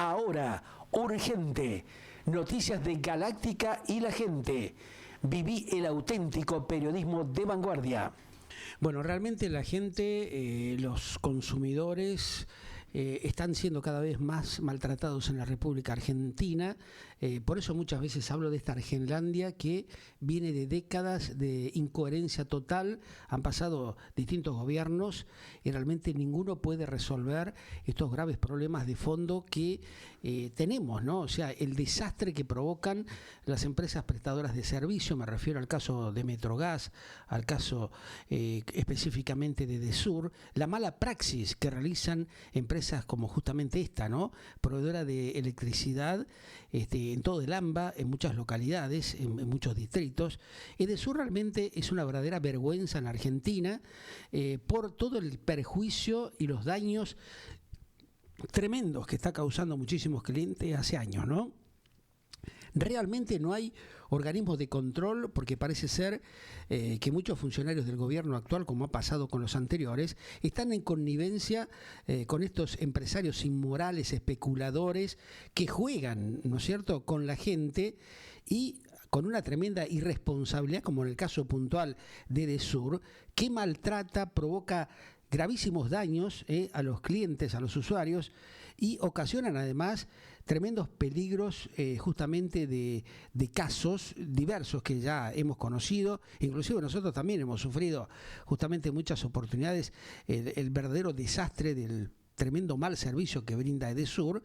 Ahora, urgente, noticias de Galáctica y la gente. Viví el auténtico periodismo de vanguardia. Bueno, realmente la gente, los consumidores, están siendo cada vez más maltratados en la República Argentina. Por eso muchas veces hablo de esta Argenlandia que viene de décadas de incoherencia total. Han pasado distintos gobiernos y realmente ninguno puede resolver estos graves problemas de fondo que tenemos, ¿no? O sea, el desastre que provocan las empresas prestadoras de servicio. Me refiero al caso de Metrogas, al caso específicamente de Edesur, la mala praxis que realizan empresas como justamente esta, ¿no? Proveedora de electricidad en todo el AMBA, en muchas localidades, en muchos distritos. Edesur realmente es una verdadera vergüenza en la Argentina por todo el perjuicio y los daños tremendos que está causando muchísimos clientes hace años, ¿no? Realmente no hay organismos de control porque parece ser que muchos funcionarios del gobierno actual, como ha pasado con los anteriores, están en connivencia con estos empresarios inmorales, especuladores, que juegan, ¿no es cierto?, con la gente y con una tremenda irresponsabilidad, como en el caso puntual de Edesur, que maltrata, provoca gravísimos daños a los clientes, a los usuarios, y ocasionan además tremendos peligros justamente de casos diversos que ya hemos conocido. Inclusive nosotros también hemos sufrido justamente muchas oportunidades el verdadero desastre del tremendo mal servicio que brinda Edesur,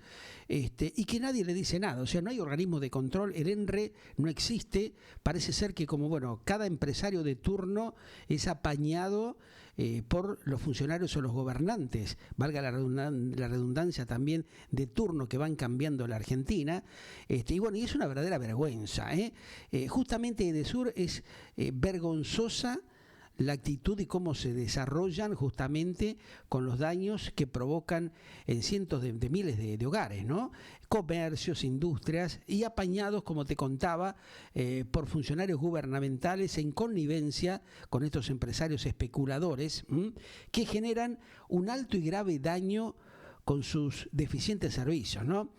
y que nadie le dice nada. O sea, no hay organismo de control, el ENRE no existe. Parece ser que como, bueno, cada empresario de turno es apañado por los funcionarios o los gobernantes, valga la redundancia también, de turno, que van cambiando la Argentina, y bueno, y es una verdadera vergüenza. Justamente Edesur es vergonzosa la actitud y cómo se desarrollan justamente con los daños que provocan en cientos de miles de hogares, ¿no? Comercios, industrias, y apañados, como te contaba, por funcionarios gubernamentales en connivencia con estos empresarios especuladores, que generan un alto y grave daño con sus deficientes servicios, ¿no?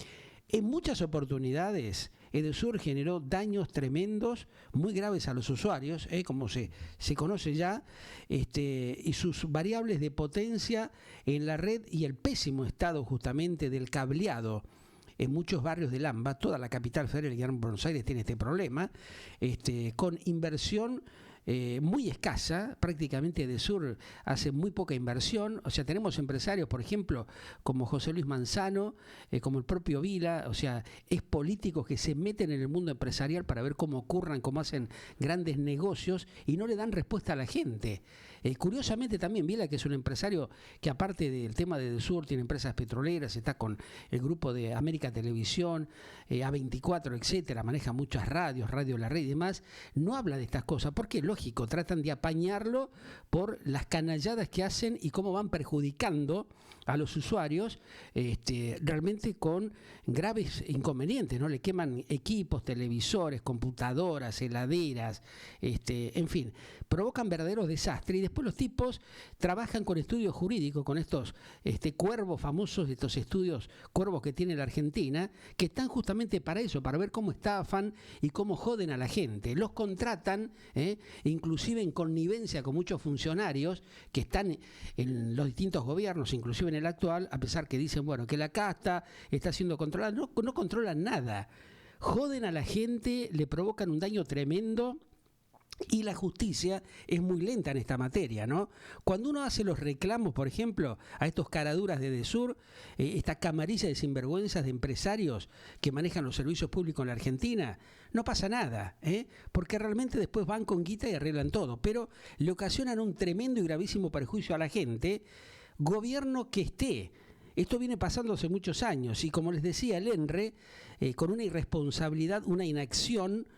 En muchas oportunidades, Edesur generó daños tremendos, muy graves a los usuarios, como se conoce ya, y sus variables de potencia en la red y el pésimo estado justamente del cableado en muchos barrios del AMBA. Toda la capital federal y Gran Buenos Aires tiene este problema, con inversión muy escasa. Prácticamente Edesur hace muy poca inversión. O sea, tenemos empresarios, por ejemplo, como José Luis Manzano, como el propio Vila, o sea, es políticos que se meten en el mundo empresarial para ver cómo ocurran, cómo hacen grandes negocios, y no le dan respuesta a la gente. Curiosamente también Vila, que es un empresario que, aparte del tema de Edesur, tiene empresas petroleras, está con el grupo de América Televisión, A24, etcétera, maneja muchas radios, Radio La Red y demás, no habla de estas cosas, porque lógico, tratan de apañarlo por las canalladas que hacen y cómo van perjudicando a los usuarios, realmente con graves inconvenientes, ¿no? Le queman equipos, televisores, computadoras, heladeras, en fin, provocan verdaderos desastres. Y después los tipos trabajan con estudios jurídicos, con estos cuervos famosos, estos estudios cuervos que tiene la Argentina, que están justamente para eso, para ver cómo estafan y cómo joden a la gente. Los contratan, inclusive en connivencia con muchos funcionarios que están en los distintos gobiernos, inclusive en el actual, a pesar que dicen, bueno, que la casta está siendo controlada. No controlan nada, joden a la gente, le provocan un daño tremendo. Y la justicia es muy lenta en esta materia, ¿no? Cuando uno hace los reclamos, por ejemplo, a estos caraduras de Edesur, esta camarilla de sinvergüenzas de empresarios que manejan los servicios públicos en la Argentina, no pasa nada, porque realmente después van con guita y arreglan todo, pero le ocasionan un tremendo y gravísimo perjuicio a la gente, gobierno que esté. Esto viene pasando hace muchos años y, como les decía, el ENRE, con una irresponsabilidad, una inacción,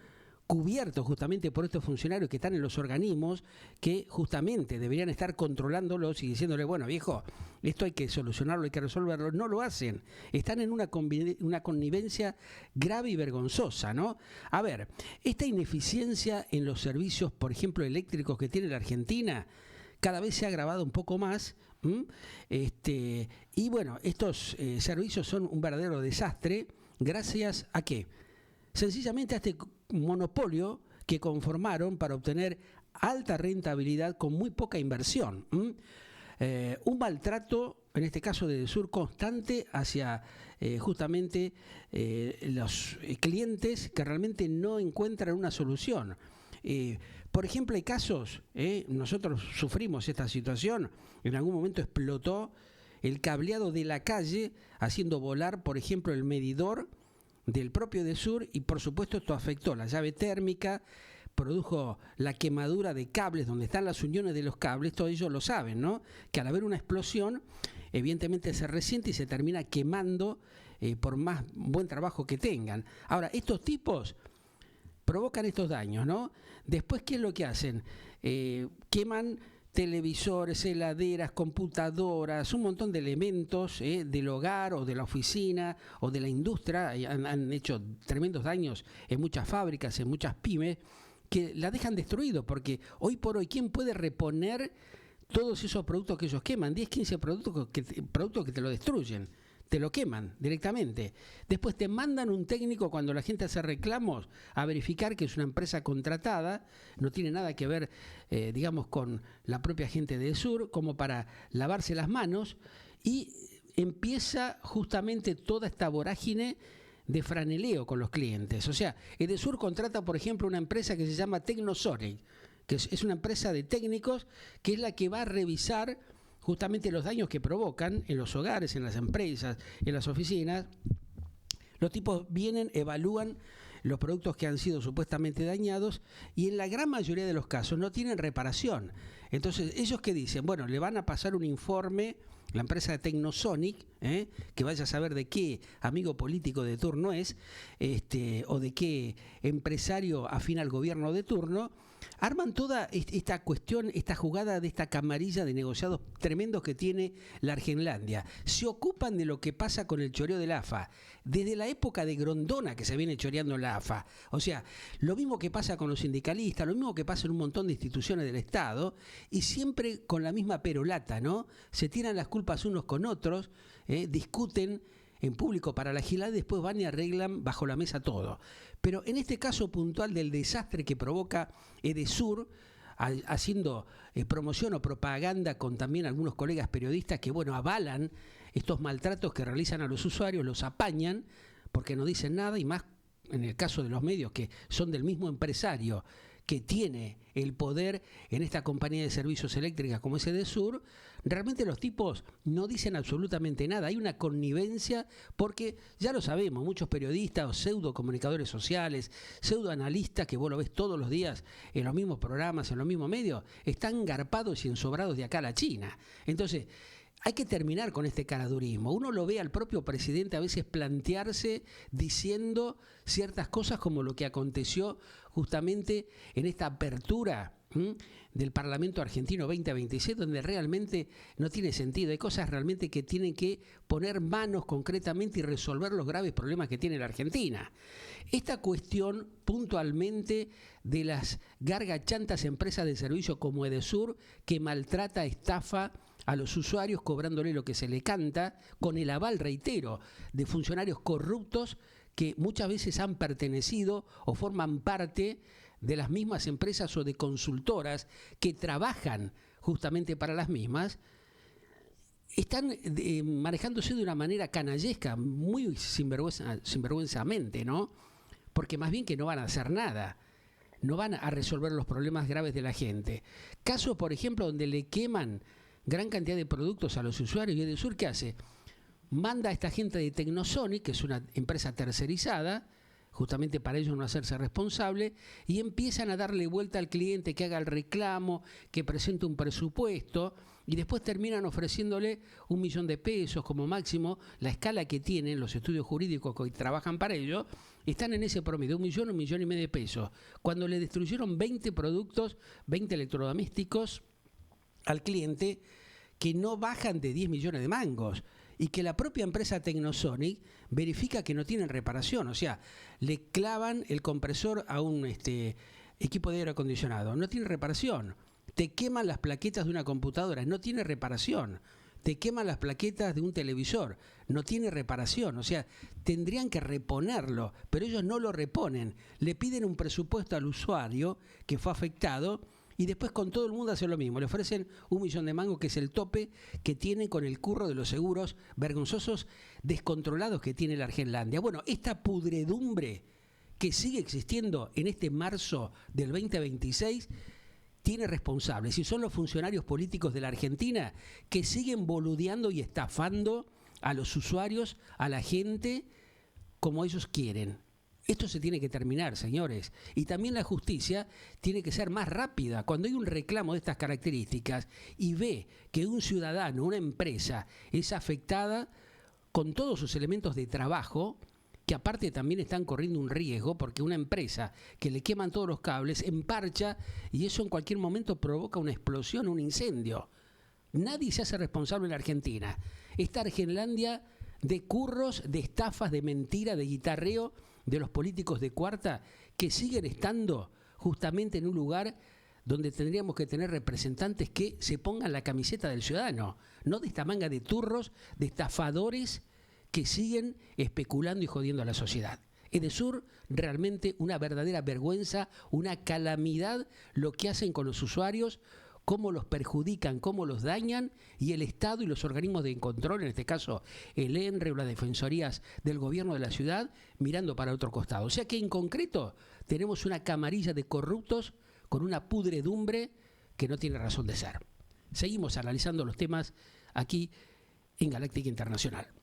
cubiertos justamente por estos funcionarios que están en los organismos que justamente deberían estar controlándolos y diciéndole, bueno, viejo, esto hay que solucionarlo, hay que resolverlo. No lo hacen, están en una connivencia grave y vergonzosa, ¿no? A ver, esta ineficiencia en los servicios, por ejemplo, eléctricos que tiene la Argentina, cada vez se ha agravado un poco más, Y bueno, estos servicios son un verdadero desastre. ¿Gracias a qué? Sencillamente a este monopolio que conformaron para obtener alta rentabilidad con muy poca inversión. Un maltrato, en este caso de Edesur, constante hacia justamente los clientes que realmente no encuentran una solución. Por ejemplo, hay casos, nosotros sufrimos esta situación, en algún momento explotó el cableado de la calle haciendo volar, por ejemplo, el medidor del propio Edesur y por supuesto esto afectó la llave térmica, produjo la quemadura de cables donde están las uniones de los cables, todos ellos lo saben, ¿no? Que al haber una explosión, evidentemente se resiente y se termina quemando por más buen trabajo que tengan. Ahora, estos tipos provocan estos daños, ¿no? Después, ¿qué es lo que hacen? Queman televisores, heladeras, computadoras, un montón de elementos del hogar o de la oficina o de la industria. Han hecho tremendos daños en muchas fábricas, en muchas pymes, que la dejan destruido, porque hoy por hoy, ¿quién puede reponer todos esos productos que ellos queman? 10, 15 productos que te lo destruyen, te lo queman directamente. Después te mandan un técnico cuando la gente hace reclamos a verificar que es una empresa contratada, no tiene nada que ver, digamos, con la propia gente de Edesur, como para lavarse las manos, y empieza justamente toda esta vorágine de franeleo con los clientes. O sea, Edesur contrata, por ejemplo, una empresa que se llama Tecnosonic, que es una empresa de técnicos que es la que va a revisar justamente los daños que provocan en los hogares, en las empresas, en las oficinas. Los tipos vienen, evalúan los productos que han sido supuestamente dañados y en la gran mayoría de los casos no tienen reparación. Entonces, ellos que dicen, bueno, le van a pasar un informe, la empresa de Tecnosonic, que vaya a saber de qué amigo político de turno es, o de qué empresario afín al gobierno de turno, arman toda esta cuestión, esta jugada de esta camarilla de negociados tremendos que tiene la Argenlandia. Se ocupan de lo que pasa con el choreo del AFA, desde la época de Grondona que se viene choreando la AFA. O sea, lo mismo que pasa con los sindicalistas, lo mismo que pasa en un montón de instituciones del Estado, y siempre con la misma perolata, ¿no? Se tiran las culpas unos con otros, discuten en público para la gilada y después van y arreglan bajo la mesa todo. Pero en este caso puntual del desastre que provoca Edesur, haciendo promoción o propaganda con también algunos colegas periodistas que, bueno, avalan estos maltratos que realizan a los usuarios, los apañan porque no dicen nada, y más en el caso de los medios que son del mismo empresario que tiene el poder en esta compañía de servicios eléctricas como es Edesur, realmente los tipos no dicen absolutamente nada. Hay una connivencia porque, ya lo sabemos, muchos periodistas o pseudo comunicadores sociales, pseudo analistas que vos lo ves todos los días en los mismos programas, en los mismos medios, están garpados y ensobrados de acá a la China. Entonces, hay que terminar con este caradurismo. Uno lo ve al propio presidente a veces plantearse diciendo ciertas cosas como lo que aconteció justamente en esta apertura del Parlamento Argentino 2027, donde realmente no tiene sentido. Hay cosas realmente que tienen que poner manos concretamente y resolver los graves problemas que tiene la Argentina. Esta cuestión puntualmente de las gargachantas empresas de servicio como Edesur, que maltrata, estafa a los usuarios cobrándole lo que se le canta, con el aval, reitero, de funcionarios corruptos que muchas veces han pertenecido o forman parte de las mismas empresas o de consultoras que trabajan justamente para las mismas, están manejándose de una manera canallesca, muy sinvergüenzamente, ¿no? Porque más bien que no van a hacer nada, no van a resolver los problemas graves de la gente. Casos, por ejemplo, donde le queman gran cantidad de productos a los usuarios, y Edesur, ¿qué hace? Manda a esta gente de Tecnosonic, que es una empresa tercerizada, justamente para ellos no hacerse responsable, y empiezan a darle vuelta al cliente, que haga el reclamo, que presente un presupuesto, y después terminan ofreciéndole 1 millón de pesos como máximo. La escala que tienen los estudios jurídicos que trabajan para ello, están en ese promedio, 1 millón, 1,5 millones de pesos. Cuando le destruyeron 20 productos, 20 electrodomésticos al cliente, que no bajan de 10 millones de mangos, y que la propia empresa Tecnosonic verifica que no tienen reparación. O sea, le clavan el compresor a un equipo de aire acondicionado, no tiene reparación. te queman las plaquetas de una computadora, no tiene reparación. Te queman las plaquetas de un televisor, no tiene reparación. O sea, tendrían que reponerlo, pero ellos no lo reponen. Le piden un presupuesto al usuario que fue afectado y después con todo el mundo hacen lo mismo. Le ofrecen 1 millón de mangos, que es el tope que tienen con el curro de los seguros vergonzosos, descontrolados que tiene la Argenlandia. Bueno, esta pudredumbre que sigue existiendo en este marzo del 2026 tiene responsables y son los funcionarios políticos de la Argentina que siguen boludeando y estafando a los usuarios, a la gente, como ellos quieren. Esto se tiene que terminar, señores. Y también la justicia tiene que ser más rápida. Cuando hay un reclamo de estas características y ve que un ciudadano, una empresa, es afectada con todos sus elementos de trabajo, que aparte también están corriendo un riesgo, porque una empresa que le queman todos los cables emparcha y eso en cualquier momento provoca una explosión, un incendio. Nadie se hace responsable en la Argentina. Esta Argenlandia de curros, de estafas, de mentira, de guitarreo de los políticos de cuarta que siguen estando justamente en un lugar donde tendríamos que tener representantes que se pongan la camiseta del ciudadano, no de esta manga de turros, de estafadores que siguen especulando y jodiendo a la sociedad. Edesur, realmente una verdadera vergüenza, una calamidad lo que hacen con los usuarios, cómo los perjudican, cómo los dañan, y el Estado y los organismos de control, en este caso el ENRE o las defensorías del gobierno de la ciudad, mirando para otro costado. O sea que en concreto tenemos una camarilla de corruptos con una pudredumbre que no tiene razón de ser. Seguimos analizando los temas aquí en Galáctica Internacional.